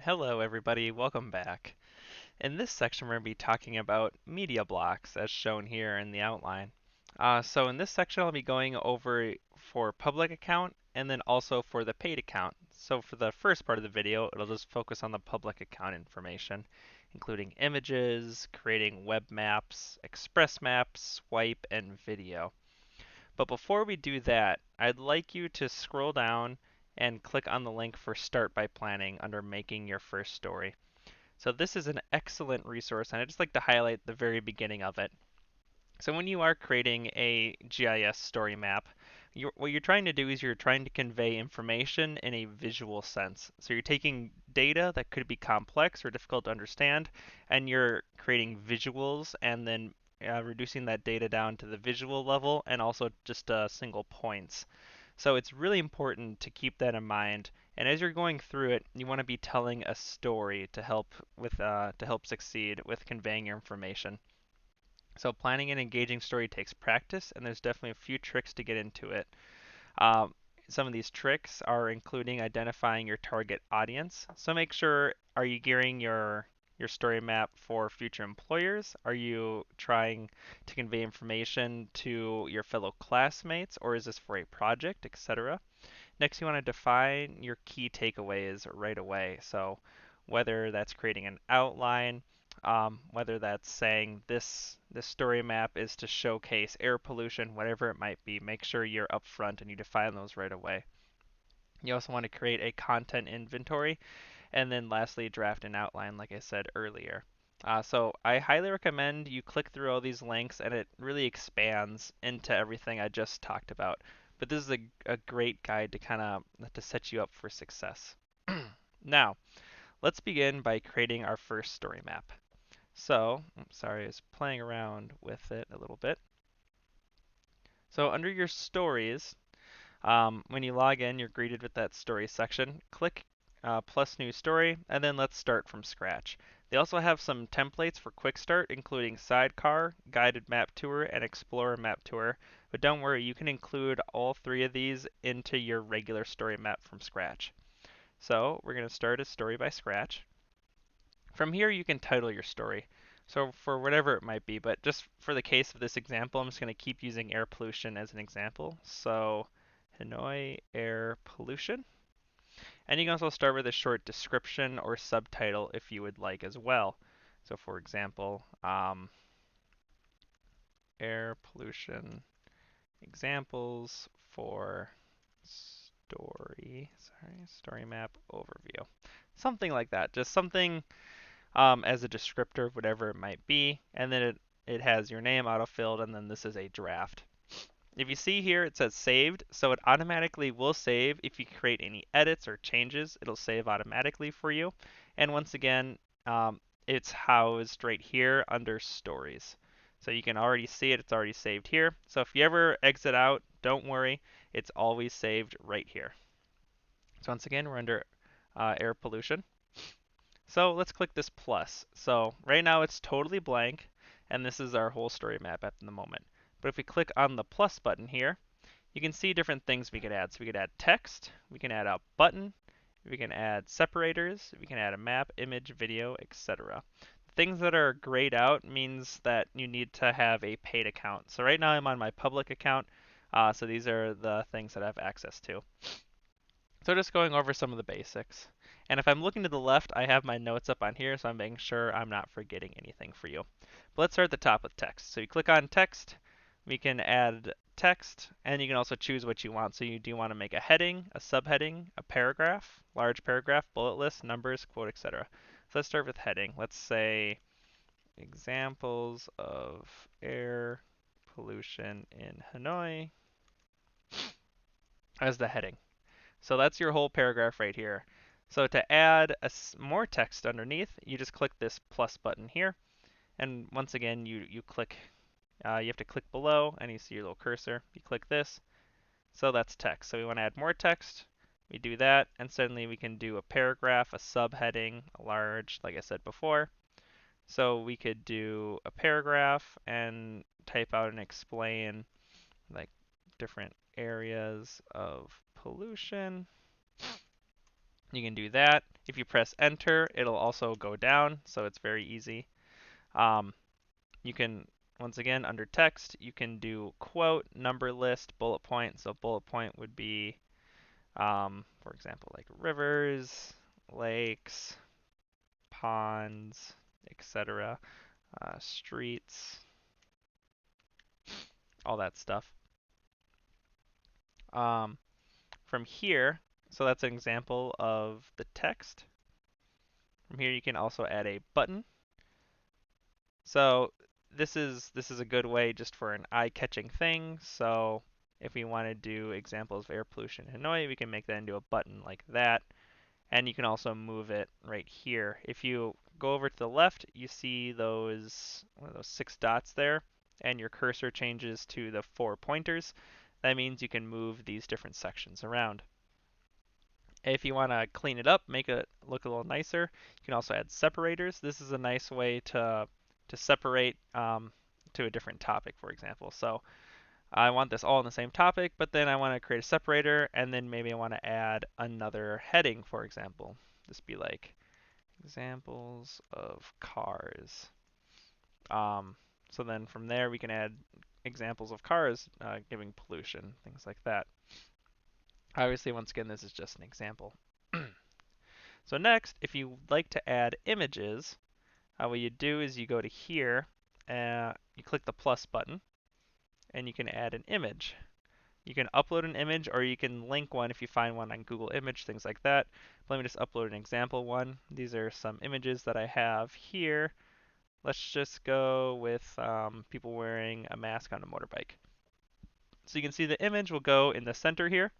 Hello everybody, welcome back. In this section we're going to be talking about media blocks as shown here in the outline. So in this section I'll be going over for public account and then also for the paid account. So for the first part of the video it'll just focus on the public account information, including images, creating web maps, express maps, swipe, and video. But before we do that, I'd like you to scroll down and click on the link for Start by Planning under Making Your First Story. So this is an excellent resource, and I'd just like to highlight the very beginning of it. So when you are creating a GIS story map, what you're trying to do is you're trying to convey information in a visual sense. So you're taking data that could be complex or difficult to understand, and you're creating visuals and then reducing that data down to the visual level and also just single points. So it's really important to keep that in mind. And as you're going through it, you want to be telling a story to help succeed with conveying your information. So planning an engaging story takes practice, and there's definitely a few tricks to get into it. Um, some of these tricks are including identifying your target audience. So make sure, are you gearing your story map for future employers? Are you trying to convey information to your fellow classmates, or is this for a project, etc.? Next, you want to define your key takeaways right away. So whether that's creating an outline, whether that's saying this story map is to showcase air pollution, whatever it might be, make sure you're upfront and you define those right away. You also want to create a content inventory, and then lastly, draft an outline, like I said earlier. So I highly recommend you click through all these links, and it really expands into everything I just talked about. But this is a great guide to to set you up for success. Now, let's begin by creating our first story map. So, sorry, I was playing around with it a little bit. So under your stories, when you log in, you're greeted with that story section. Click plus new story, and then let's start from scratch. They also have some templates for quick start, including sidecar, guided map tour, and explorer map tour. But don't worry, you can include all three of these into your regular story map from scratch. So we're going to start a story by scratch. From here, you can title your story. So for whatever it might be, but just for the case of this example, I'm just going to keep using air pollution as an example. So Hanoi air pollution. And you can also start with a short description or subtitle if you would like as well. So for example, air pollution examples for story map overview. Something like that. Just something as a descriptor of whatever it might be. And then it has your name autofilled, and then this is a draft. If you see here, it says saved, so it automatically will save. If you create any edits or changes, it'll save automatically for you. And once again, it's housed right here under stories. So you can already see it, it's already saved here. So if you ever exit out, don't worry, it's always saved right here. So once again, we're under air pollution. So let's click this plus. So right now it's totally blank, and this is our whole story map at the moment. But if we click on the plus button here, you can see different things we could add. So we could add text, we can add a button, we can add separators, we can add a map, image, video, etc. Things that are grayed out means that you need to have a paid account. So right now I'm on my public account, so these are the things that I have access to. So just going over some of the basics. And if I'm looking to the left, I have my notes up on here, so I'm making sure I'm not forgetting anything for you. But let's start at the top with text. So you click on text, we can add text, and you can also choose what you want. So do you want to make a heading, a subheading, a paragraph, large paragraph, bullet list, numbers, quote, etc. So let's start with heading. Let's say examples of air pollution in Hanoi as the heading. So that's your whole paragraph right here. So to add more text underneath, you just click this plus button here. And once again, you click, you have to click below and you see your little cursor. You click this. So that's text. So we want to add more text. We do that, and suddenly we can do a paragraph, a subheading, a large, like I said before. So we could do a paragraph and type out and explain like different areas of pollution. You can do that. If you press enter, it'll also go down, so it's very easy. Um, you can, once again, under text, you can do quote, number list, bullet point. So bullet point would be, for example, like rivers, lakes, ponds, etc., streets, all that stuff. From here, so that's an example of the text. From here, you can also add a button. So this is a good way just for an eye-catching thing. So if we want to do examples of air pollution in Hanoi, we can make that into a button like that. And you can also move it right here. If you go over to the left, you see those 6 dots there, and your cursor changes to the 4 pointers. That means you can move these different sections around. If you want to clean it up, make it look a little nicer, you can also add separators. This is a nice way to separate to a different topic, for example. So I want this all in the same topic, but then I want to create a separator, and then maybe I want to add another heading, for example. This be like examples of cars. So then from there we can add examples of cars giving pollution, things like that. Obviously, once again, this is just an example. So next, if you like to add images, what you do is you go to here, you click the plus button, and you can add an image. You can upload an image, or you can link one if you find one on Google Image, things like that. But let me just upload an example one. These are some images that I have here. Let's just go with people wearing a mask on a motorbike. So you can see the image will go in the center here.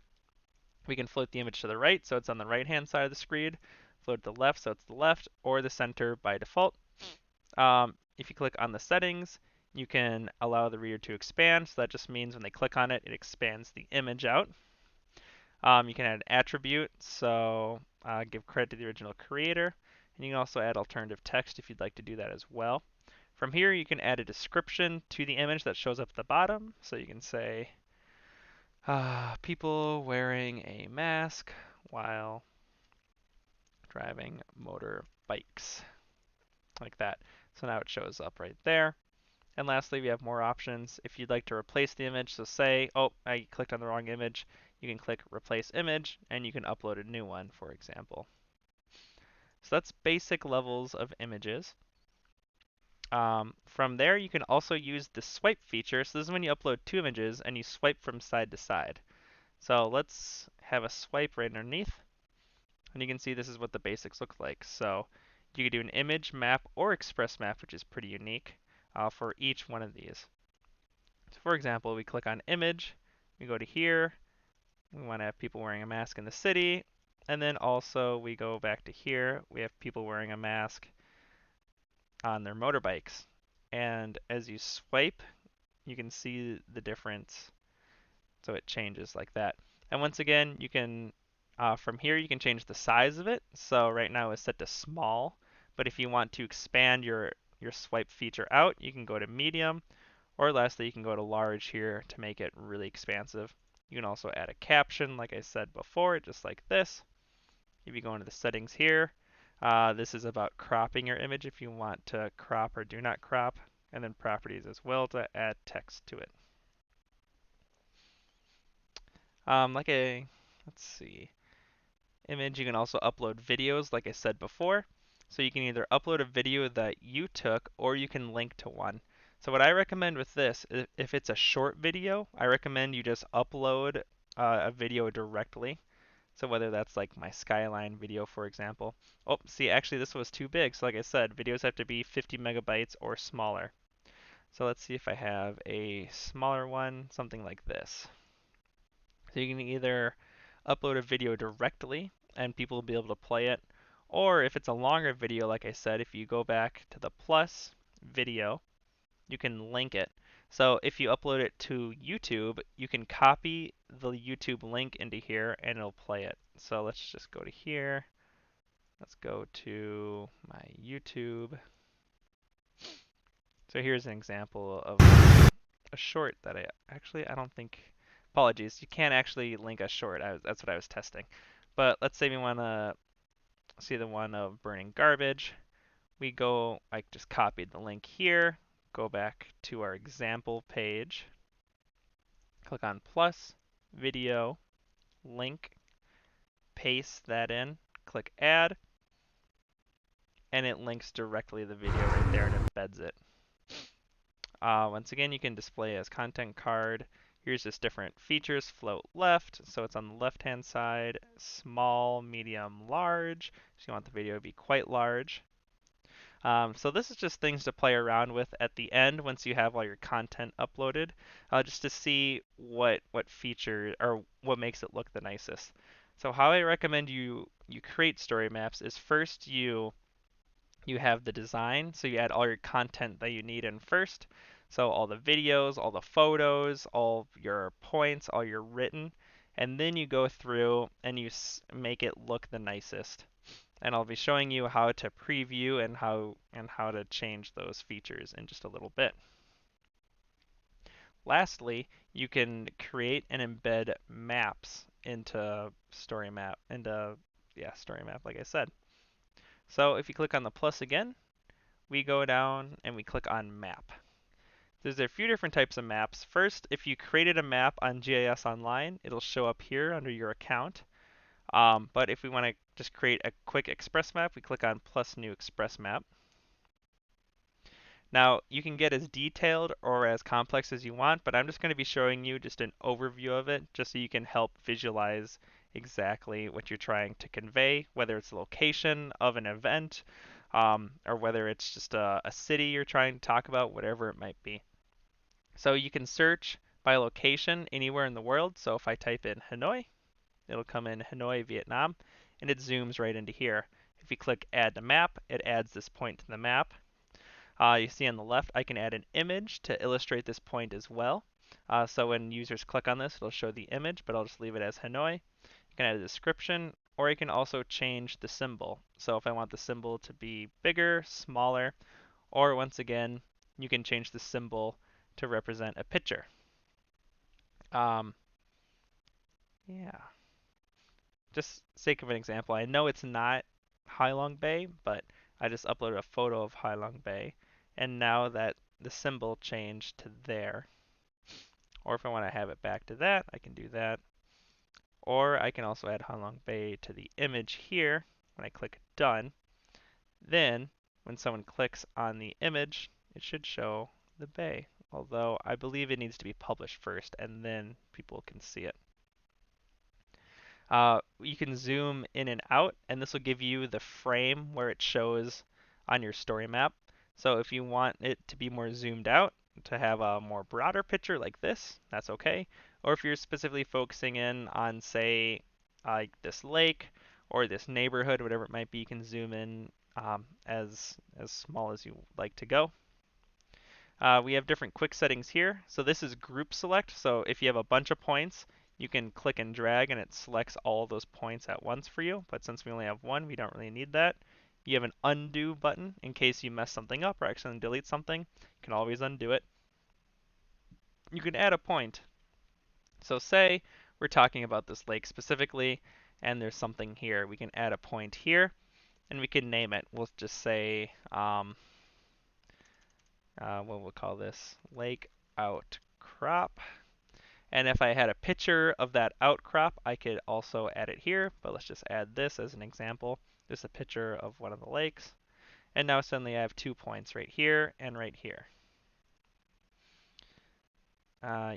We can float the image to the right, so it's on the right-hand side of the screen. Float to the left, so it's the left, or the center by default. If you click on the settings, you can allow the reader to expand. So that just means when they click on it, it expands the image out. You can add an attribute, so give credit to the original creator. And you can also add alternative text if you'd like to do that as well. From here, you can add a description to the image that shows up at the bottom. So you can say, people wearing a mask while driving motorbikes, like that. So now it shows up right there. And lastly, we have more options. If you'd like to replace the image, so say, oh, I clicked on the wrong image, you can click Replace Image, and you can upload a new one, for example. So that's basic levels of images. From there, you can also use the swipe feature. So this is when you upload 2 images, and you swipe from side to side. So let's have a swipe right underneath, and you can see this is what the basics look like. So you could do an image map or express map, which is pretty unique for each one of these. So for example, we click on image, we go to here, we want to have people wearing a mask in the city, and then also we go back to here, we have people wearing a mask on their motorbikes. And as you swipe, you can see the difference, so it changes like that. And once again, you can, from here, you can change the size of it. So right now it's set to small, but if you want to expand your swipe feature out, you can go to medium, or lastly, you can go to large here to make it really expansive. You can also add a caption, like I said before, just like this. If you go into the settings here, this is about cropping your image if you want to crop or do not crop, and then properties as well to add text to it. Let's see, image, you can also upload videos, like I said before. So you can either upload a video that you took, or you can link to one. So what I recommend with this, if it's a short video, I recommend you just upload a video directly. So whether that's like my skyline video, for example. Oh, see, actually this was too big. So like I said, videos have to be 50 megabytes or smaller. So let's see if I have a smaller one, something like this. So you can either upload a video directly and people will be able to play it, or if it's a longer video, like I said, if you go back to the plus video, you can link it. So if you upload it to YouTube, you can copy the YouTube link into here and it'll play it. So let's just go to here. Let's go to my YouTube. So here's an example of a short that I don't think, apologies, you can't actually link a short. That's what I was testing. But let's say we want to see the one of burning garbage. I just copied the link here, go back to our example page, click on plus, video, link, paste that in, click add, and it links directly to the video right there and embeds it. Once again, you can display as content card. Here's just different features. Float left, so it's on the left-hand side. Small, medium, large. So you want the video to be quite large. So this is just things to play around with at the end once you have all your content uploaded, just to see what feature or what makes it look the nicest. So how I recommend you create story maps is first you have the design, so you add all your content that you need in first. So all the videos, all the photos, all your points, all your written, and then you go through and you make it look the nicest. And I'll be showing you how to preview and how to change those features in just a little bit. Lastly, you can create and embed maps into StoryMap, like I said. So if you click on the plus again, we go down and we click on map. There's a few different types of maps. First, if you created a map on GIS Online, it'll show up here under your account. But if we want to just create a quick express map, we click on plus new express map. Now, you can get as detailed or as complex as you want, but I'm just going to be showing you just an overview of it, just so you can help visualize exactly what you're trying to convey, whether it's the location of an event, or whether it's just a city you're trying to talk about, whatever it might be. So you can search by location anywhere in the world. So if I type in Hanoi, it'll come in Hanoi, Vietnam, and it zooms right into here. If you click Add to Map, it adds this point to the map. You see on the left, I can add an image to illustrate this point as well. So when users click on this, it'll show the image, but I'll just leave it as Hanoi. You can add a description, or you can also change the symbol. So if I want the symbol to be bigger, smaller, or once again, you can change the symbol to represent a picture. Yeah. Just sake of an example, I know it's not Hai Long Bay, but I just uploaded a photo of Hai Long Bay, and now that the symbol changed to there. Or if I want to have it back to that, I can do that. Or I can also add Hai Long Bay to the image here when I click Done. Then, when someone clicks on the image, it should show the bay. Although I believe it needs to be published first, and then people can see it. You can zoom in and out, and this will give you the frame where it shows on your story map. So if you want it to be more zoomed out, to have a more broader picture like this, that's okay. Or if you're specifically focusing in on, say, like this lake or this neighborhood, whatever it might be, you can zoom in as small as you like to go. We have different quick settings here. So this is group select. So if you have a bunch of points, you can click and drag and it selects all those points at once for you. But since we only have one, we don't really need that. You have an undo button in case you mess something up or accidentally delete something. You can always undo it. You can add a point. So say we're talking about this lake specifically and there's something here. We can add a point here and we can name it. We'll just say, what we'll call this, lake outcrop. And if I had a picture of that outcrop, I could also add it here, but let's just add this as an example. This is a picture of one of the lakes. And now suddenly I have 2 points right here and right here.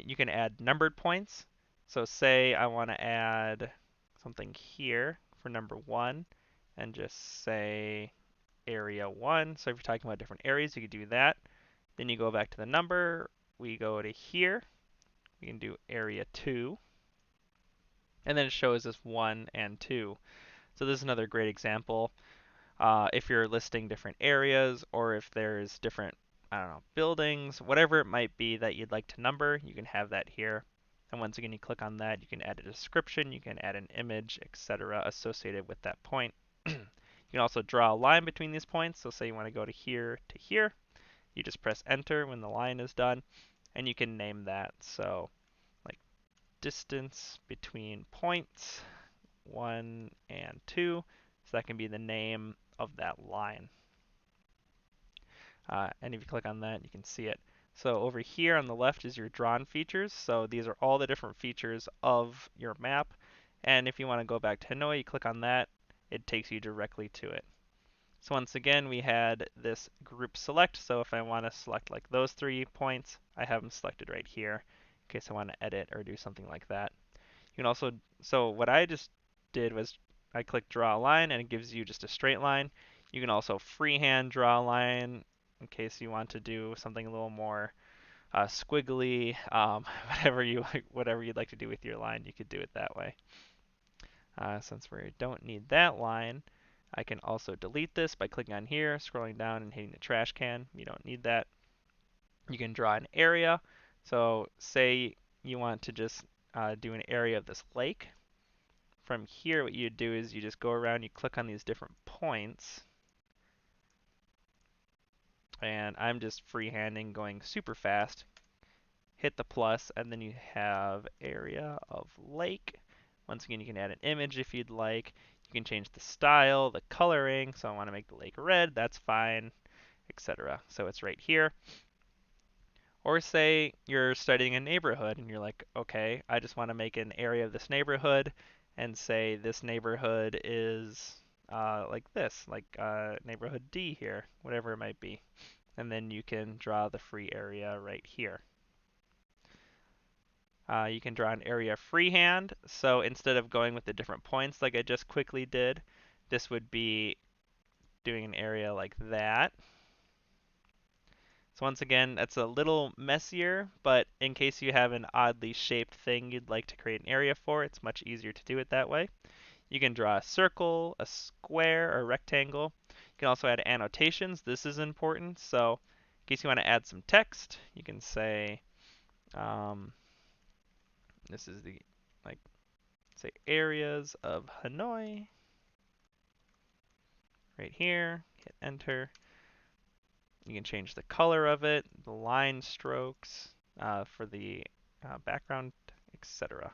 You can add numbered points. So say I want to add something here for number 1 and just say area 1. So if you're talking about different areas, you could do that. Then you go back to the number. We go to here. We can do area 2. And then it shows us 1 and 2. So this is another great example. If you're listing different areas or if there's different, I don't know, buildings, whatever it might be that you'd like to number, you can have that here. And once again, you click on that, you can add a description, you can add an image, etc. associated with that point. You can also draw a line between these points. So say you want to go to here, you just press enter when the line is done, and you can name that. So like distance between points 1 and 2. So that can be the name of that line. And if you click on that, you can see it. So over here on the left is your drawn features. So these are all the different features of your map. And if you want to go back to Hanoi, you click on that, it takes you directly to it. So once again, we had this group select. So if I want to select like those 3 points, I have them selected right here in case I want to edit or do something like that. You can also, so what I just did was I clicked draw a line and it gives you just a straight line. You can also freehand draw a line in case you want to do something a little more squiggly, whatever you'd like to do with your line, you could do it that way. Since we don't need that line, I can also delete this by clicking on here, scrolling down and hitting the trash can. You don't need that. You can draw an area. So say you want to just do an area of this lake. From here, what you do is you just go around, you click on these different points. And I'm just freehanding, going super fast. Hit the plus, and then you have area of lake. Once again, you can add an image if you'd like. You can change the style, the coloring. So I want to make the lake red, that's fine, etc. So it's right here. Or say you're studying a neighborhood and you're like, okay, I just want to make an area of this neighborhood and say this neighborhood is like this, like neighborhood D here, whatever it might be. And then you can draw the free area right here. You can draw an area freehand. So instead of going with the different points like I just quickly did, this would be doing an area like that. So once again, that's a little messier, but in case you have an oddly shaped thing you'd like to create an area for, it's much easier to do it that way. You can draw a circle, a square, or a rectangle. You can also add annotations. This is important. So in case you want to add some text, you can say, this is the, like, say areas of Hanoi, right here, hit enter. You can change the color of it, the line strokes for the background, etc.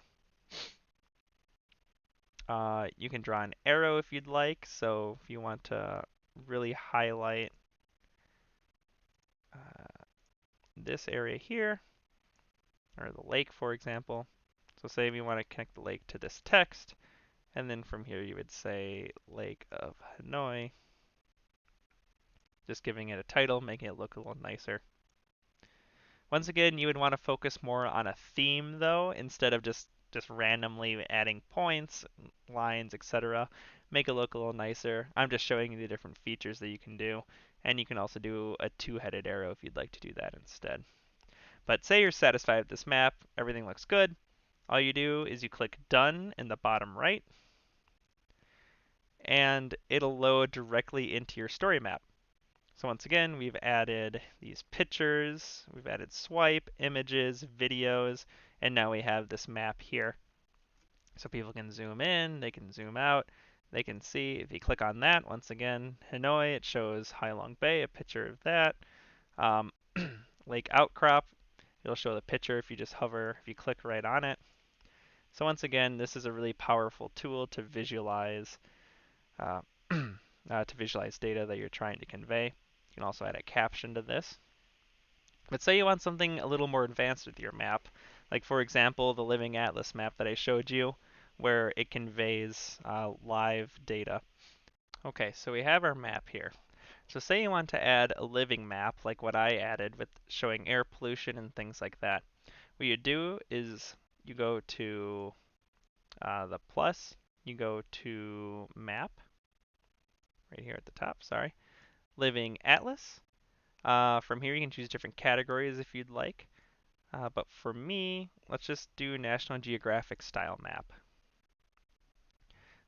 You can draw an arrow if you'd like. So if you want to really highlight this area here, or the lake, for example. So say if you want to connect the lake to this text, and then from here you would say Lake of Hanoi, just giving it a title, making it look a little nicer. Once again, you would want to focus more on a theme though, instead of just randomly adding points, lines, etc. Make it look a little nicer. I'm just showing you the different features that you can do, and you can also do a two-headed arrow if you'd like to do that instead. But say you're satisfied with this map, everything looks good. All you do is you click Done in the bottom right, and it'll load directly into your story map. So once again, we've added these pictures, we've added swipe, images, videos, and now we have this map here. So people can zoom in, they can zoom out, they can see, if you click on that, once again, Hanoi, it shows Hai Long Bay, a picture of that. Lake Outcrop, it'll show the picture if you just hover, if you click right on it. So once again, this is a really powerful tool to visualize data that you're trying to convey. You can also add a caption to this. But say you want something a little more advanced with your map, like for example, the Living Atlas map that I showed you, where it conveys live data. Okay, so we have our map here. So say you want to add a living map, like what I added with showing air pollution and things like that. What you do is you go to the plus, you go to map, right here at the top, sorry, Living Atlas. From here you can choose different categories if you'd like. But for me, let's just do National Geographic style map.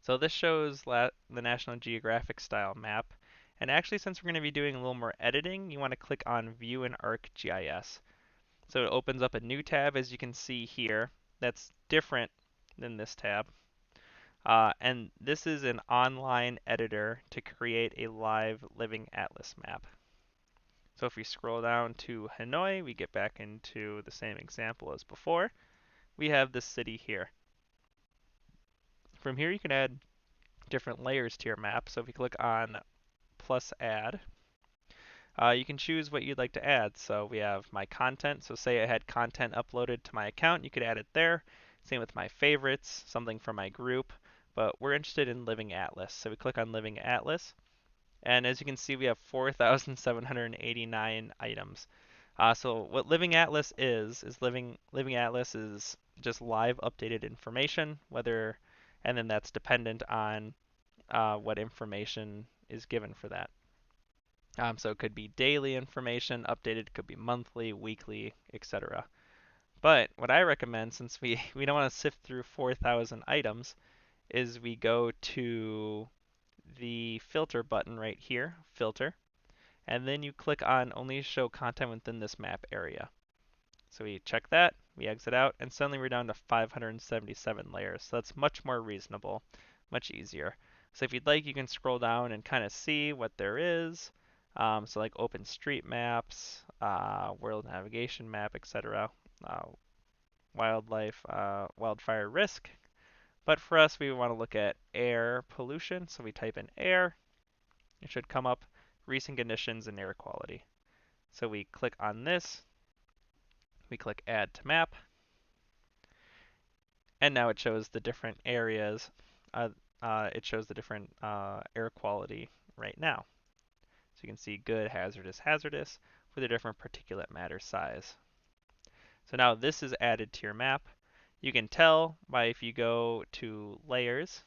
So this shows the National Geographic style map. And actually, since we're going to be doing a little more editing, you want to click on View in ArcGIS. So it opens up a new tab, as you can see here, that's different than this tab. And this is an online editor to create a live living atlas map. So if we scroll down to Hanoi, we get back into the same example as before. We have this city here. From here you can add different layers to your map. So if you click on plus add, you can choose what you'd like to add. So we have my content. So say I had content uploaded to my account, you could add it there. Same with my favorites, something from my group. But we're interested in Living Atlas. So we click on Living Atlas. And as you can see, we have 4,789 items. So what Living Atlas is Living Atlas is just live updated information, and then that's dependent on what information is given for that. So it could be daily information updated, could be monthly, weekly, etc. But what I recommend, since we don't want to sift through 4,000 items, is we go to the filter button right here, filter, and then you click on only show content within this map area. So we check that, we exit out, and suddenly we're down to 577 layers. So that's much more reasonable, much easier. So if you'd like, you can scroll down and kind of see what there is. So like OpenStreetMaps, World Navigation Map, etc. Wildlife, wildfire risk. But for us, we want to look at air pollution. So we type in air. It should come up recent conditions and air quality. So we click on this. We click add to map. And now it shows the different areas. It shows the different air quality right now. So you can see good, hazardous, hazardous with a different particulate matter size. So now this is added to your map. You can tell by if you go to layers,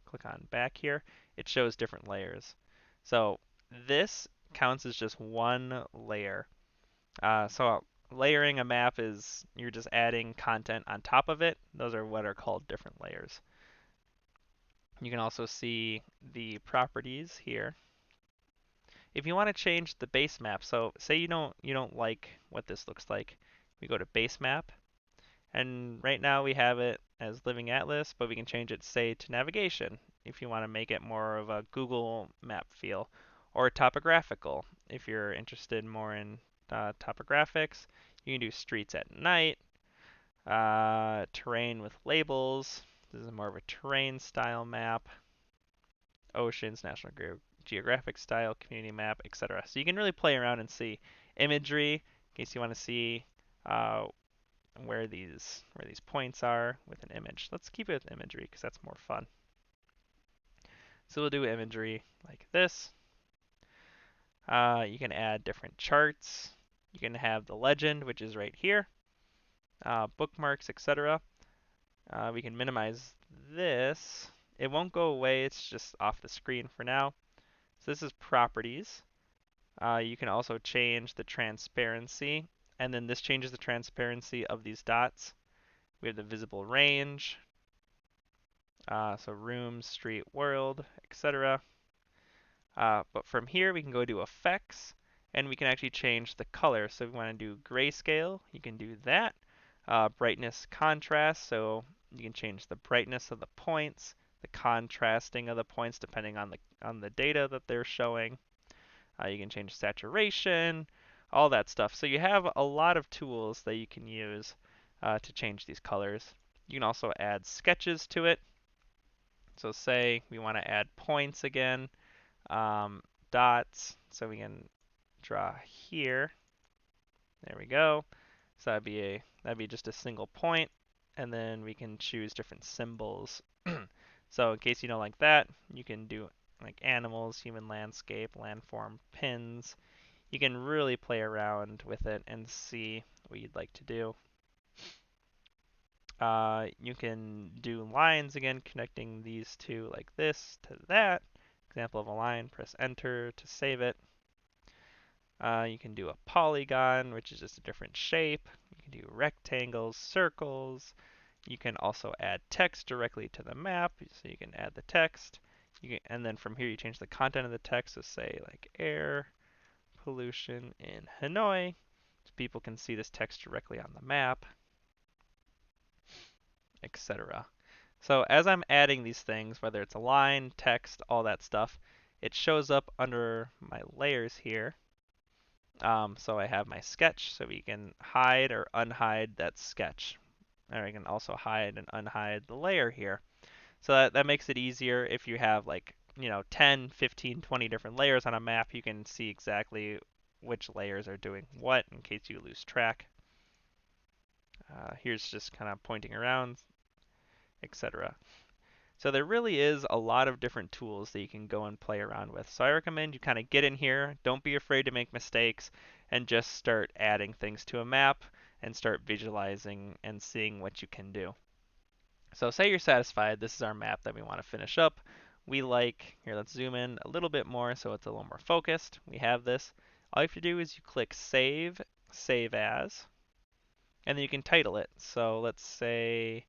click on back here, it shows different layers. So this counts as just one layer. So layering a map is you're just adding content on top of it. Those are what are called different layers. You can also see the properties here. If you want to change the base map, so say you don't like what this looks like, we go to base map, and right now we have it as Living Atlas, but we can change it, say, to navigation if you want to make it more of a Google map feel, or topographical if you're interested more in topographics. You can do streets at night, terrain with labels. This is more of a terrain style map. Oceans, National Geographic style, community map, etc. So you can really play around and see imagery in case you want to see where these points are with an image. Let's keep it with imagery because that's more fun. So we'll do imagery like this. You can add different charts. You can have the legend, which is right here, bookmarks, etc. We can minimize this. It won't go away, it's just off the screen for now. So this is properties. You can also change the transparency, and then this changes the transparency of these dots. We have the visible range, so room, street, world, etc. But from here we can go to effects, and we can actually change the color. So if we want to do grayscale, you can do that. Brightness, contrast, so you can change the brightness of the points, the contrasting of the points depending on the data that they're showing. You can change saturation, all that stuff. So you have a lot of tools that you can use to change these colors. You can also add sketches to it. So say we want to add points again, dots. So we can draw here. There we go. So that'd be just a single point, and then we can choose different symbols. So in case you don't like that, you can do like animals, human landscape, landform, pins. You can really play around with it and see what you'd like to do. You can do lines again, connecting these two like this to that. Example of a line, press enter to save it. You can do a polygon, which is just a different shape. You can do rectangles, circles. You can also add text directly to the map, so you can add the text. And then from here you change the content of the text, so say like air pollution in Hanoi, so people can see this text directly on the map, etc. So as I'm adding these things, whether it's a line, text, all that stuff, it shows up under my layers here. So I have my sketch, so we can hide or unhide that sketch. And I can also hide and unhide the layer here. So that makes it easier if you have like, 10, 15, 20 different layers on a map, you can see exactly which layers are doing what in case you lose track. Here's just kind of pointing around, etc. So there really is a lot of different tools that you can go and play around with. So I recommend you kind of get in here, don't be afraid to make mistakes, and just start adding things to a map and start visualizing and seeing what you can do. So say you're satisfied, this is our map that we want to finish up. Here let's zoom in a little bit more so it's a little more focused. We have this. All you have to do is you click Save, Save As, and then you can title it. So let's say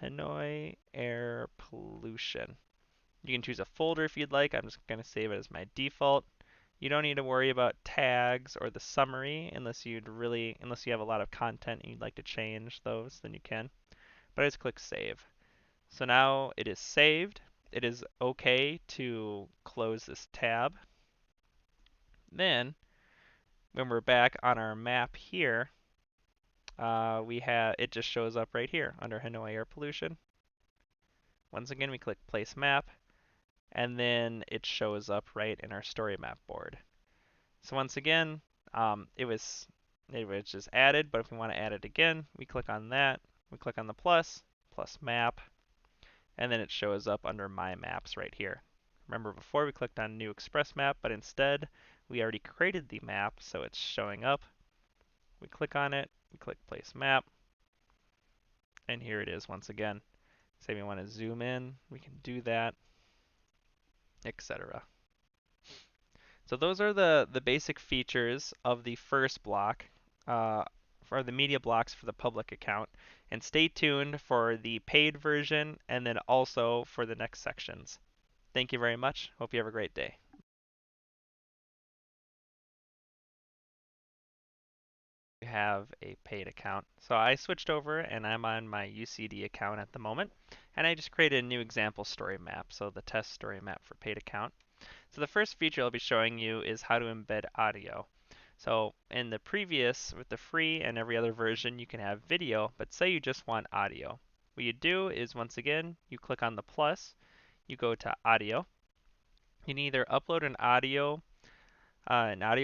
Hanoi Air Pollution. You can choose a folder if you'd like. I'm just going to save it as my default. You don't need to worry about tags or the summary unless you have a lot of content and you'd like to change those, then you can. But I just click Save. So now it is saved. It is okay to close this tab. Then, when we're back on our map here, it just shows up right here under Hanoi Air Pollution. Once again, we click Place Map, and then it shows up right in our StoryMap board. So once again, it was just added, but if we want to add it again, we click on that, we click on the plus map, and then it shows up under My Maps right here. Remember before we clicked on New Express Map, but instead we already created the map, so it's showing up. We click on it, we click Place Map, and here it is once again. Say we want to zoom in, we can do that, etc. So those are the basic features of the first block, for the media blocks for the public account. And stay tuned for the paid version and then also for the next sections. Thank you very much. Hope you have a great day. You have a paid account. So I switched over and I'm on my UCD account at the moment. And I just created a new example story map, so the test story map for paid account. So the first feature I'll be showing you is how to embed audio. So in the previous, with the free and every other version, you can have video, but say you just want audio. What you do is, once again, you click on the plus, you go to audio. You can either upload an audio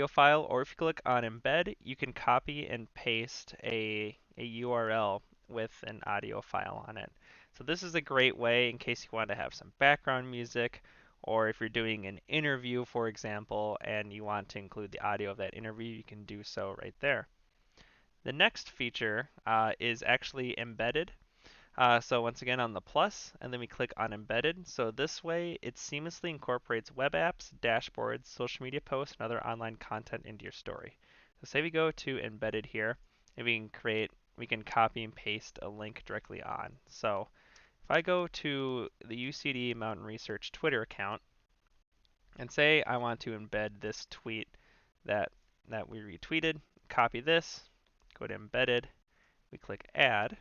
file, or if you click on embed, you can copy and paste a URL with an audio file on it. So this is a great way in case you want to have some background music, or if you're doing an interview, for example, and you want to include the audio of that interview, you can do so right there. The next feature is actually embedded. So once again on the plus, and then we click on embedded. So this way it seamlessly incorporates web apps, dashboards, social media posts, and other online content into your story. So say we go to embedded here, and we can copy and paste a link directly on. So if I go to the UCD Mountain Research Twitter account, and say I want to embed this tweet that we retweeted, copy this, go to embedded, we click add,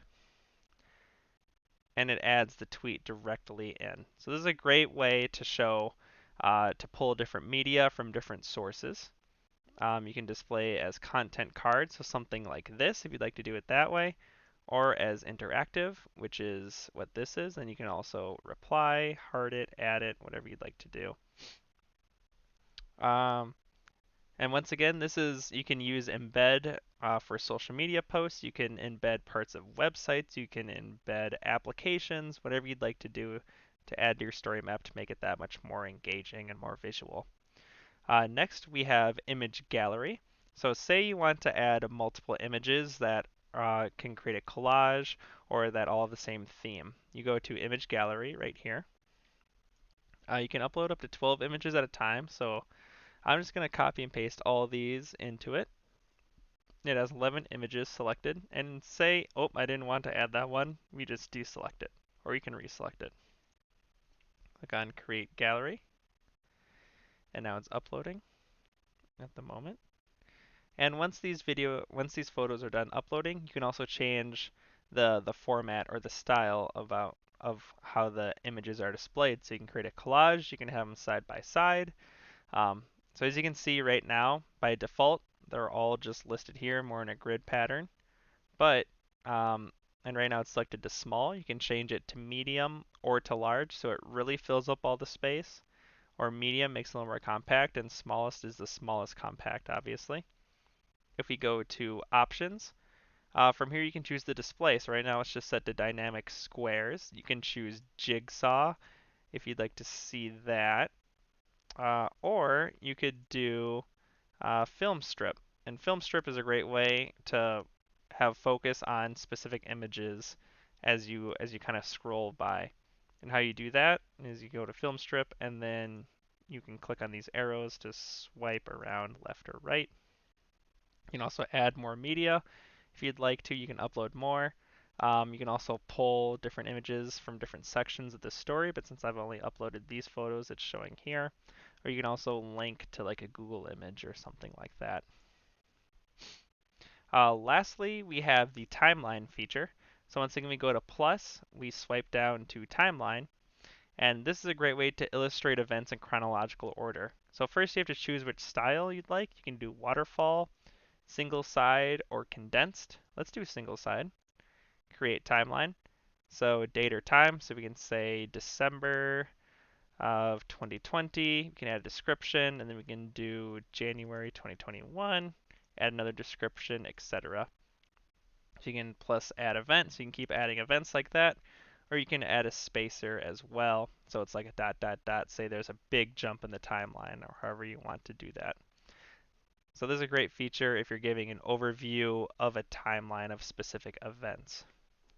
and it adds the tweet directly in. So this is a great way to show, to pull different media from different sources. You can display as content cards, so something like this if you'd like to do it that way, or as interactive, which is what this is. And you can also reply, heart it, add it, whatever you'd like to do. And once again, you can use embed for social media posts. You can embed parts of websites. You can embed applications, whatever you'd like to do to add to your story map to make it that much more engaging and more visual. Next, we have image gallery. So say you want to add multiple images that can create a collage or that all have the same theme. You go to image gallery right here. You can upload up to 12 images at a time. So I'm just going to copy and paste all these into it. It has 11 images selected, and say, oh, I didn't want to add that one, we just deselect it, or you can reselect it. Click on Create Gallery, and now it's uploading at the moment. And once these photos are done uploading, you can also change the format or the style of how the images are displayed. So you can create a collage, you can have them side by side. So as you can see right now, by default, they're all just listed here more in a grid pattern. But and right now it's selected to small. You can change it to medium or to large so it really fills up all the space. Or medium makes it a little more compact, and smallest is the smallest compact, obviously. If we go to options, from here you can choose the display. So right now it's just set to dynamic squares. You can choose jigsaw if you'd like to see that. Or you could do film strip. And film strip is a great way to have focus on specific images as you kind of scroll by. And how you do that is you go to film strip and then you can click on these arrows to swipe around left or right. You can also add more media if you'd like to. You can upload more. You can also pull different images from different sections of the story, but since I've only uploaded these photos, it's showing here. Or you can also link to like a Google image or something like that. Lastly, we have the timeline feature. So once again, we go to plus, we swipe down to timeline, and this is a great way to illustrate events in chronological order. So first you have to choose which style you'd like. You can do waterfall, single side, or condensed. Let's do single side. Create timeline. So date or time, so we can say December of 2020. We can add a description, and then we can do January 2021, add another description, etc. So you can plus add events, so you can keep adding events like that, or you can add a spacer as well. So it's like a dot, dot, dot, say there's a big jump in the timeline, or however you want to do that. So this is a great feature if you're giving an overview of a timeline of specific events.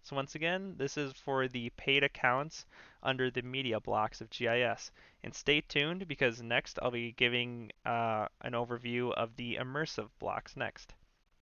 So once again, this is for the paid accounts under the media blocks of GIS. And stay tuned because next I'll be giving an overview of the immersive blocks next.